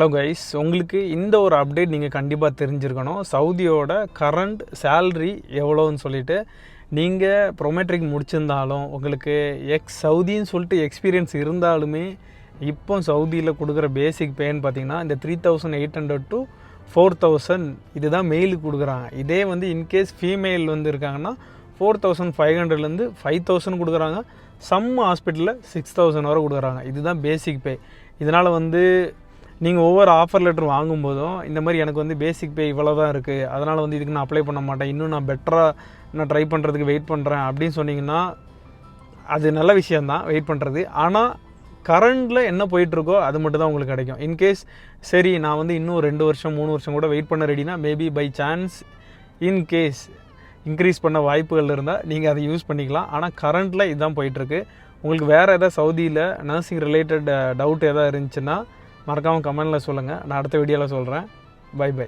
Hello guys, உங்களுக்கு இந்த ஒரு அப்டேட் நீங்கள் கண்டிப்பாக தெரிஞ்சிருக்கணும். சவுதியோட கரண்ட் சேல்ரி எவ்வளோன்னு சொல்லிட்டு. நீங்கள் ப்ரொமேட்ரிக் முடிச்சிருந்தாலும் உங்களுக்கு சவுதின்னு சொல்லிட்டு எக்ஸ்பீரியன்ஸ் இருந்தாலுமே இப்போ சவுதியில் கொடுக்குற பேசிக் பேன்னு பார்த்தீங்கன்னா இந்த 3800 to 4000 இதுதான் மெயிலுக்கு கொடுக்குறாங்க. இதே வந்து இன்கேஸ் ஃபீமேல் வந்து இருக்காங்கன்னா 4500லேருந்து 5000 கொடுக்குறாங்க. சம் ஹாஸ்பிட்டலில் 6000 வரை கொடுக்குறாங்க. இதுதான் பேசிக் பே. இதனால் வந்து நீங்கள் ஒவ்வொரு ஆஃபர் லெட்டர் வாங்கும்போதும் இந்த மாதிரி எனக்கு வந்து பேசிக் பே இவ்வளோ தான் இருக்குது, அதனால் வந்து இதுக்கு நான் அப்ளை பண்ண மாட்டேன், இன்னும் நான் பெட்டராக நான் ட்ரை பண்ணுறதுக்கு வெயிட் பண்ணுறேன் அப்படின்னு சொன்னிங்கன்னா அது நல்ல விஷயந்தான் வெயிட் பண்ணுறது. ஆனால் கரண்டில் என்ன போயிட்டுருக்கோ அது மட்டும் தான் உங்களுக்கு கிடைக்கும். இன்கேஸ் சரி நான் வந்து இன்னும் 2 வருஷம் 3 வருஷம் கூட வெயிட் பண்ண ரெடினா maybe by chance in case increase பண்ண வாய்ப்புகள் இருந்தால் நீங்கள் அதை யூஸ் பண்ணிக்கலாம். ஆனால் கரண்டில் இதுதான் போயிட்டுருக்கு. உங்களுக்கு வேறு எதாவது சவுதியில் நர்சிங் ரிலேட்டட் டவுட் எதாவது இருந்துச்சுன்னா மறக்காமல் கமெண்டில் சொல்லுங்கள். நான் அடுத்த வீடியோவில் சொல்கிறேன். Bye by.